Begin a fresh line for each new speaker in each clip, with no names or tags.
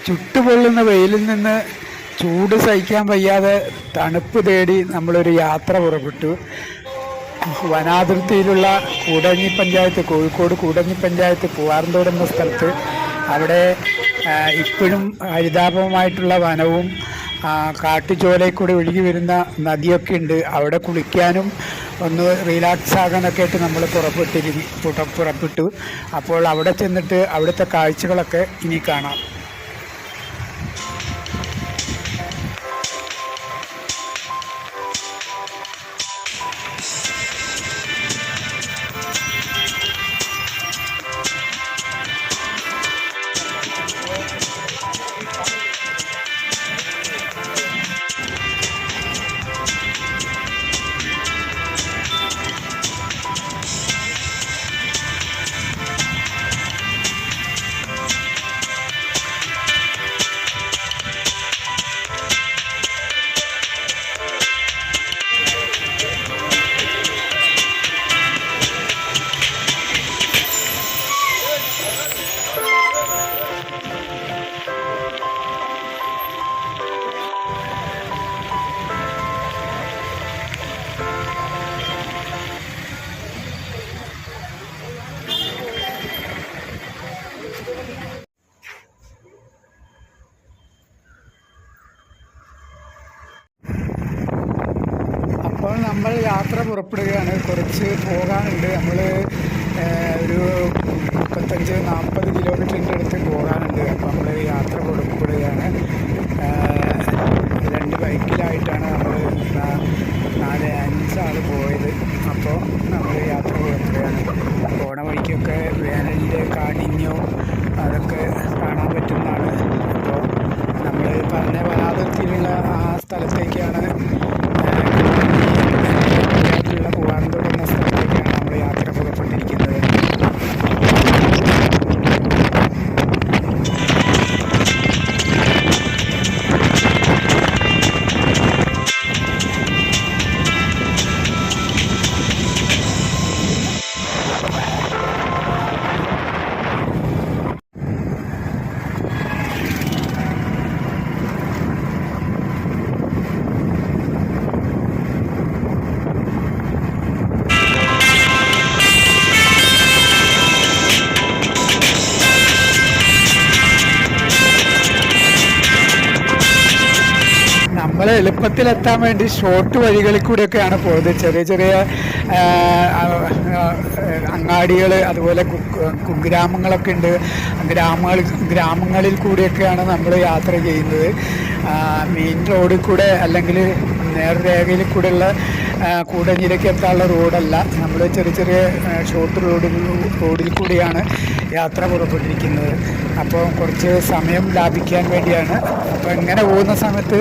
ചുട്ടുപൊള്ളുന്ന വെയിലിൽ നിന്ന് ചൂട് സഹിക്കാൻ വയ്യാതെ തണുപ്പ് തേടി നമ്മളൊരു യാത്ര പുറപ്പെട്ടു. വനാതിർത്തിയിലുള്ള കൂടഞ്ഞി പഞ്ചായത്ത്, കോഴിക്കോട് കൂടഞ്ഞി പഞ്ചായത്ത് പൂവാർന്തോട് എന്ന സ്ഥലത്ത്, അവിടെ ഇപ്പോഴും ഹരിതാപമായിട്ടുള്ള വനവും കാട്ടുചോലയിൽ കൂടെ ഒഴുകി വരുന്ന നദിയൊക്കെ ഉണ്ട്. അവിടെ കുളിക്കാനും ഒന്ന് റിലാക്സ് ആകാനൊക്കെ ആയിട്ട് നമ്മൾ പുറപ്പെട്ടു. അപ്പോൾ അവിടെ ചെന്നിട്ട് അവിടുത്തെ കാഴ്ചകളൊക്കെ ഇനി കാണാം. അപ്പോൾ നമ്മൾ യാത്ര പുറപ്പെടുകയാണ്. കുറച്ച് പോകാനുണ്ട്. നമ്മൾ ഒരു 35-40 കിലോമീറ്ററിൻ്റെ അടുത്ത് പോകാനുണ്ട്. അപ്പോൾ നമ്മൾ യാത്ര പുറപ്പെടുകയാണ്. 2 ബൈക്കിലായിട്ടാണ് നമ്മൾ 4-5 ആൾ പോയത്. അപ്പോൾ നമ്മൾ യാത്ര പുറപ്പെടുകയാണ്. പോണ വഴിക്കൊക്കെ വേനലിൻ്റെ കാഠിന്യവും അതൊക്കെ കാണാൻ പറ്റുന്നതാണ്. അപ്പോൾ നമ്മൾ പറഞ്ഞ വനാതിർത്തിയിലുള്ള ആ സ്ഥലത്തേക്കാണ്, പൂവാർന്തോട് എന്ന സ്ഥലത്തേക്കാണ് നമ്മൾ യാത്ര പുറപ്പെട്ടിരിക്കുന്നത്. നമ്മൾ എളുപ്പത്തിലെത്താൻ വേണ്ടി ഷോർട്ട് വഴികളിൽ കൂടെയൊക്കെയാണ് പോയത്. ചെറിയ ചെറിയ അങ്ങാടികൾ, അതുപോലെ കുഗ്രാമങ്ങളൊക്കെ ഉണ്ട്. ഗ്രാമങ്ങളിൽ കൂടിയൊക്കെയാണ് നമ്മൾ യാത്ര ചെയ്യുന്നത്. മെയിൻ റോഡിൽ കൂടെ അല്ലെങ്കിൽ നേർരേഖയിൽ കൂടെയുള്ള കൂടഞ്ഞിലേക്ക് എത്താനുള്ള റോഡല്ല. നമ്മൾ ചെറിയ ചെറിയ ഷോർട്ട് റോഡിൽ കൂടിയാണ് യാത്ര പുറപ്പെട്ടിരിക്കുന്നത്. അപ്പോൾ കുറച്ച് സമയം ലാഭിക്കാൻ വേണ്ടിയാണ്. അപ്പോൾ ഇങ്ങനെ പോകുന്ന സമയത്ത്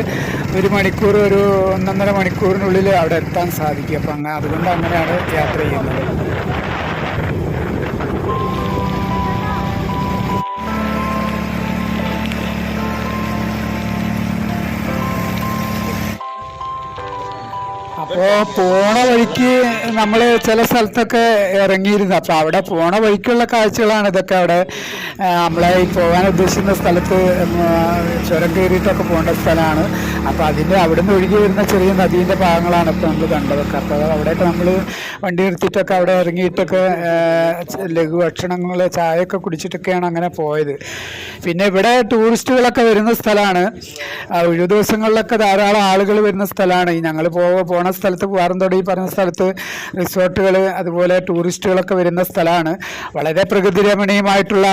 1 മണിക്കൂർ, ഒരു 1.5 മണിക്കൂറിനുള്ളിൽ അവിടെ എത്താൻ സാധിക്കും. അപ്പം അതുകൊണ്ട് അങ്ങനെയാണ് യാത്ര ചെയ്യുന്നത്. അപ്പോൾ പോണ വഴിക്ക് നമ്മൾ ചില സ്ഥലത്തൊക്കെ ഇറങ്ങിയിരുന്നു. അപ്പോൾ അവിടെ പോണ വഴിക്കുള്ള കാഴ്ചകളാണ് ഇതൊക്കെ. അവിടെ നമ്മളെ ഈ പോകാൻ ഉദ്ദേശിക്കുന്ന സ്ഥലത്ത് ചുരം കയറിയിട്ടൊക്കെ പോകേണ്ട സ്ഥലമാണ്. അപ്പോൾ അവിടെ നിന്ന് ഒഴുകി വരുന്ന ചെറിയ നദീൻ്റെ ഭാഗങ്ങളാണ് ഇപ്പോൾ നമ്മൾ കണ്ടതൊക്കെ. അപ്പോൾ അവിടെയൊക്കെ നമ്മൾ വണ്ടി നിർത്തിയിട്ടൊക്കെ അവിടെ ഇറങ്ങിയിട്ടൊക്കെ ലഘുഭക്ഷണങ്ങൾ, ചായയൊക്കെ കുടിച്ചിട്ടൊക്കെയാണ് അങ്ങനെ പോയത്. പിന്നെ ഇവിടെ ടൂറിസ്റ്റുകളൊക്കെ വരുന്ന സ്ഥലമാണ്. ഒഴിവു ദിവസങ്ങളിലൊക്കെ ധാരാളം ആളുകൾ വരുന്ന സ്ഥലമാണ്. ഈ ഞങ്ങൾ പോണ സ്ഥലത്ത്, പൂവാർന്തോട് ഈ പറഞ്ഞ സ്ഥലത്ത് റിസോർട്ടുകൾ, അതുപോലെ ടൂറിസ്റ്റുകളൊക്കെ വരുന്ന സ്ഥലമാണ്. വളരെ പ്രകൃതി രമണീയമായിട്ടുള്ള,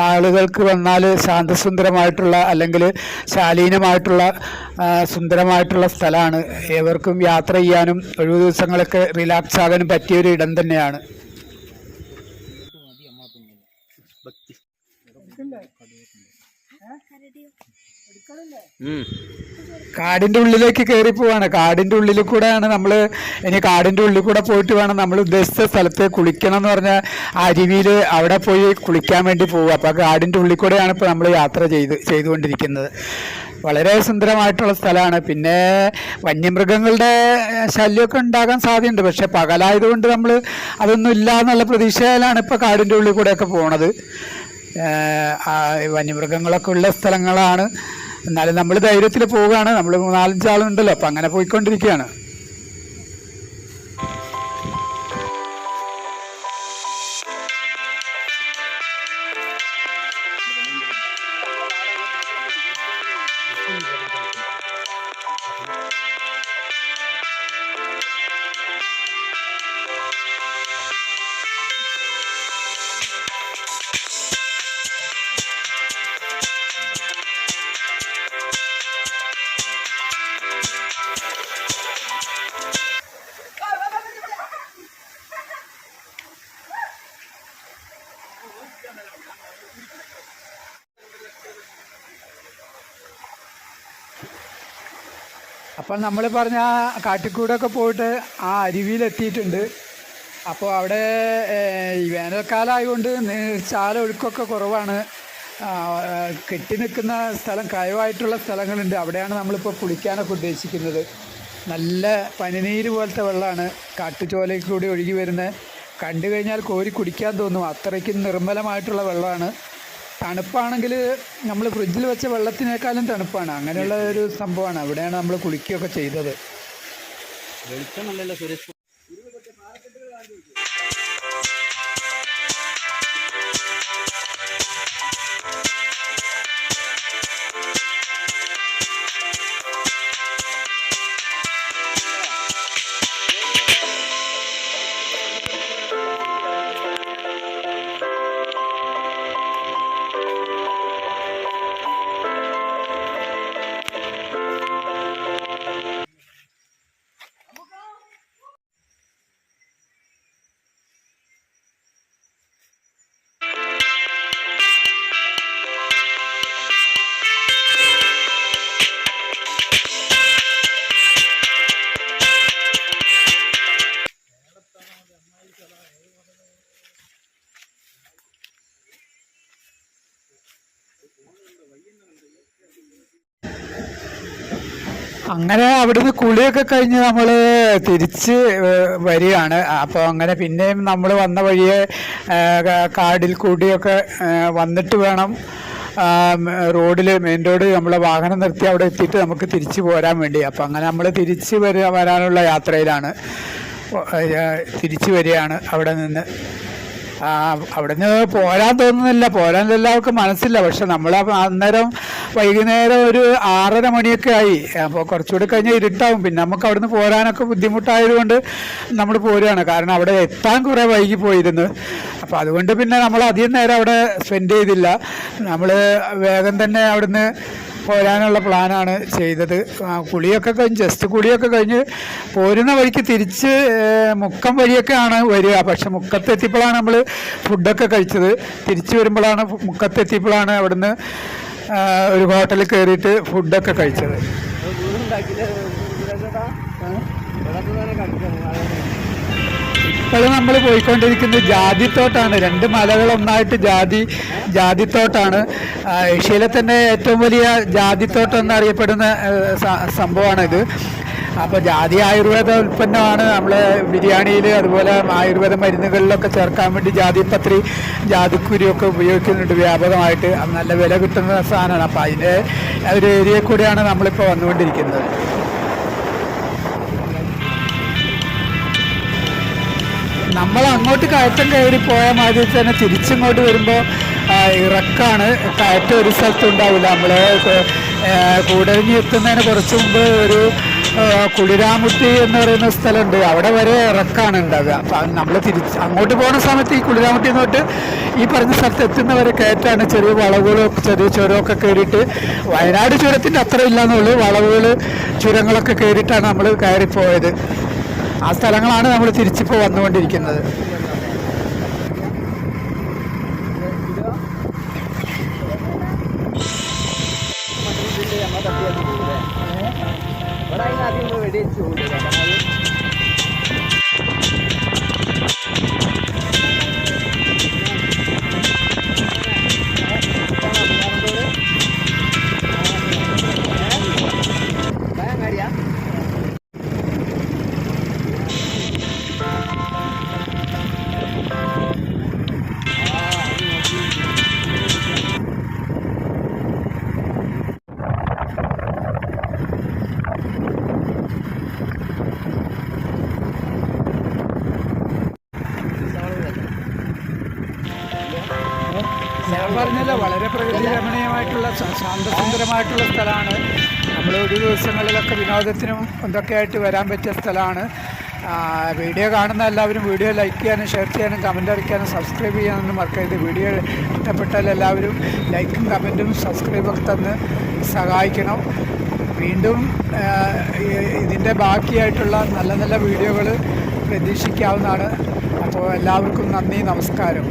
ആളുകൾക്ക് വന്നാൽ ശാന്തസുന്ദരമായിട്ടുള്ള അല്ലെങ്കിൽ ശാലീനമായിട്ടുള്ള സുന്ദരമായിട്ടുള്ള സ്ഥലമാണ്. ഏവർക്കും യാത്ര ചെയ്യാനും ഒഴിവു ദിവസങ്ങളൊക്കെ റിലാക്സ് ആകാനും പറ്റിയൊരു ഇടം തന്നെയാണ്. കാടിൻ്റെ ഉള്ളിലേക്ക് കയറി പോവാണ്. കാടിൻ്റെ ഉള്ളിൽ കൂടെയാണ് നമ്മൾ ഇനി കാടിൻ്റെ ഉള്ളിൽ കൂടെ പോയിട്ട് വേണം നമ്മൾ ഉദ്ദേശിച്ച സ്ഥലത്ത് കുളിക്കണം എന്ന് പറഞ്ഞാൽ അരുവിയിൽ അവിടെ പോയി കുളിക്കാൻ വേണ്ടി പോവുക. അപ്പോൾ കാടിൻ്റെ ഉള്ളിൽ കൂടെയാണ് ഇപ്പോൾ നമ്മൾ യാത്ര ചെയ്തുകൊണ്ടിരിക്കുന്നത്. വളരെ സുന്ദരമായിട്ടുള്ള സ്ഥലമാണ്. പിന്നെ വന്യമൃഗങ്ങളുടെ ശല്യമൊക്കെ ഉണ്ടാകാൻ സാധ്യതയുണ്ട്. പക്ഷെ പകലായതുകൊണ്ട് നമ്മൾ അതൊന്നും ഇല്ല എന്നുള്ള പ്രതീക്ഷയിലാണ് ഇപ്പോൾ കാടിൻ്റെ ഉള്ളിൽ കൂടെയൊക്കെ പോണത്. വന്യമൃഗങ്ങളൊക്കെ ഉള്ള സ്ഥലങ്ങളാണ്. എന്നാലും നമ്മൾ ധൈര്യത്തിൽ പോവുകയാണ്. നമ്മൾ 4-5 ആളുണ്ടല്ലോ, അപ്പം അങ്ങനെ പോയിക്കൊണ്ടിരിക്കുകയാണ്. അപ്പം നമ്മൾ പറഞ്ഞ കാട്ടിക്കൂടൊക്കെ പോയിട്ട് ആ അരുവിയിലെത്തിയിട്ടുണ്ട്. അപ്പോൾ അവിടെ ഈ വേനൽക്കാലമായതുകൊണ്ട് ചാല ഒഴുക്കൊക്കെ കുറവാണ്. കെട്ടി നിൽക്കുന്ന സ്ഥലം, കയവായിട്ടുള്ള സ്ഥലങ്ങളുണ്ട്. അവിടെയാണ് നമ്മളിപ്പോൾ കുളിക്കാനൊക്കെ ഉദ്ദേശിക്കുന്നത്. നല്ല പനിനീര് പോലത്തെ വെള്ളമാണ് കാട്ടുചോലയിൽ കൂടി ഒഴുകി വരുന്നത്. കണ്ടു കഴിഞ്ഞാൽ കോരി കുടിക്കാൻ തോന്നും, അത്രയ്ക്കും നിർമ്മലമായിട്ടുള്ള വെള്ളമാണ്. തണുപ്പാണെങ്കിൽ നമ്മൾ ഫ്രിഡ്ജിൽ വെച്ച വെള്ളത്തിനേക്കാളും തണുപ്പാണ്. അങ്ങനെയുള്ള ഒരു സംഭവമാണ്. അവിടെയാണ് നമ്മൾ കുളിക്കുകയൊക്കെ ചെയ്തത്. അങ്ങനെ അവിടുന്ന് കുളിയൊക്കെ കഴിഞ്ഞ് നമ്മൾ തിരിച്ച് വരികയാണ്. അപ്പോൾ അങ്ങനെ പിന്നെയും നമ്മൾ വന്ന വഴിയെ കാടിൽ കൂടിയൊക്കെ വന്നിട്ട് വേണം റോഡിൽ, മെയിൻ റോഡ്, നമ്മളെ വാഹനം നിർത്തി അവിടെ എത്തിയിട്ട് നമുക്ക് തിരിച്ച് പോരാൻ വേണ്ടി. അപ്പോൾ അങ്ങനെ നമ്മൾ തിരിച്ച് വരാനുള്ള യാത്രയിലാണ്. തിരിച്ച് വരികയാണ് അവിടെ നിന്ന്. അവിടുന്ന് പോരാൻ തോന്നുന്നില്ല, പോരാൻ എല്ലാവർക്കും മനസ്സില്ല. പക്ഷെ നമ്മൾ അന്നേരം വൈകുന്നേരം ഒരു 6:30 മണിയൊക്കെ ആയി. അപ്പോൾ കുറച്ചുകൂടി കഴിഞ്ഞാൽ ഇരുട്ടാവും. പിന്നെ നമുക്ക് അവിടുന്ന് പോരാനൊക്കെ ബുദ്ധിമുട്ടായതുകൊണ്ട് നമ്മൾ പോരുകയാണ്. കാരണം അവിടെ എത്താൻ കുറേ വൈകി പോയിരുന്നു. അപ്പോൾ അതുകൊണ്ട് പിന്നെ നമ്മൾ അധികം നേരം അവിടെ സ്പെൻഡ് ചെയ്തില്ല. നമ്മൾ വേഗം തന്നെ അവിടുന്ന് പോരാനുള്ള പ്ലാനാണ് ചെയ്തത്. ജസ്റ്റ് കുളിയൊക്കെ കഴിഞ്ഞ് പോരുന്ന വഴിക്ക് തിരിച്ച് മുക്കം വഴിയൊക്കെയാണ് വരിക. പക്ഷെ മുക്കത്തെത്തിയപ്പോഴാണ് നമ്മൾ ഫുഡൊക്കെ കഴിച്ചത്. തിരിച്ച് വരുമ്പോഴാണ് മുക്കത്തെത്തിയപ്പോഴാണ് അവിടുന്ന് ഒരു ഹോട്ടലിൽ കയറിയിട്ട് ഫുഡൊക്കെ കഴിച്ചത്. ഇപ്പോൾ നമ്മൾ പോയിക്കൊണ്ടിരിക്കുന്നത് ജാതിത്തോട്ടാണ്. 2 മലകളൊന്നായിട്ട് ജാതിത്തോട്ടാണ്. ഏഷ്യയിലെ തന്നെ ഏറ്റവും വലിയ ജാതിത്തോട്ടം എന്നറിയപ്പെടുന്ന സംഭവമാണിത്. അപ്പോൾ ജാതി ആയുർവേദ ഉൽപ്പന്നമാണ്. നമ്മൾ ബിരിയാണിയിൽ അതുപോലെ ആയുർവേദ മരുന്നുകളിലൊക്കെ ചേർക്കാൻ വേണ്ടി ജാതിപത്രി, ജാതിക്കുരിയൊക്കെ ഉപയോഗിക്കുന്നുണ്ട് വ്യാപകമായിട്ട്. നല്ല വില കിട്ടുന്ന സാധനമാണ്. അപ്പോൾ അതിൻ്റെ ഒരു ഏരിയയിൽ കൂടെയാണ് നമ്മളിപ്പോൾ വന്നുകൊണ്ടിരിക്കുന്നത്. നമ്മൾ അങ്ങോട്ട് കയറ്റം കയറി പോയ മാതിരി തന്നെ തിരിച്ചിങ്ങോട്ട് വരുമ്പോൾ ഇറക്കാണ്. കയറ്റം ഒരു സ്ഥലത്തും ഉണ്ടാവില്ല. നമ്മൾ കൂടരഞ്ഞി എത്തുന്നതിന് കുറച്ച് മുമ്പ് ഒരു കുളിരാമുട്ടി എന്ന് പറയുന്ന സ്ഥലമുണ്ട്. അവിടെ വരെ ഇറക്കാണ് ഉണ്ടാവുക. അപ്പം നമ്മൾ അങ്ങോട്ട് പോകുന്ന സമയത്ത് ഈ കുളിരാമുട്ടി തൊട്ട് ഈ പറഞ്ഞ സ്ഥലത്ത് എത്തുന്നവരെ കയറ്റാണ്. ചെറിയ വളവുകളും ചെറിയ ചുരമൊക്കെ കയറിയിട്ട്, വയനാട് ചുരത്തിൻ്റെ അത്ര ഇല്ലയെന്നുള്ളൂ, വളവുകൾ ചുരങ്ങളൊക്കെ കയറിയിട്ടാണ് നമ്മൾ കയറിപ്പോയത്. ആ സ്ഥലങ്ങളാണ് നമ്മൾ തിരിച്ചിപ്പോൾ വന്നുകൊണ്ടിരിക്കുന്നത്. ഞാൻ പറഞ്ഞല്ലോ വളരെ പ്രകൃതി രമണീയമായിട്ടുള്ള ശാന്തസുന്ദരമായിട്ടുള്ള സ്ഥലമാണ്. നമ്മൾ ഒരു ദിവസങ്ങളിലൊക്കെ വിനോദത്തിനും എന്തൊക്കെ ആയിട്ട് വരാൻ പറ്റിയ സ്ഥലമാണ്. വീഡിയോ കാണുന്ന എല്ലാവരും വീഡിയോ ലൈക്ക് ചെയ്യാനും ഷെയർ ചെയ്യാനും കമൻ്റ് അടിക്കാനും സബ്സ്ക്രൈബ് ചെയ്യാനൊന്നും മറക്കരുത്. വീഡിയോ ഇഷ്ടപ്പെട്ടാൽ എല്ലാവരും ലൈക്കും കമൻറ്റും സബ്സ്ക്രൈബൊക്കെ തന്ന് സഹായിക്കണം. വീണ്ടും ഇതിൻ്റെ ബാക്കിയായിട്ടുള്ള നല്ല നല്ല വീഡിയോകൾ പ്രതീക്ഷിക്കാവുന്നതാണ്. അപ്പോൾ എല്ലാവർക്കും നന്ദി, നമസ്കാരം.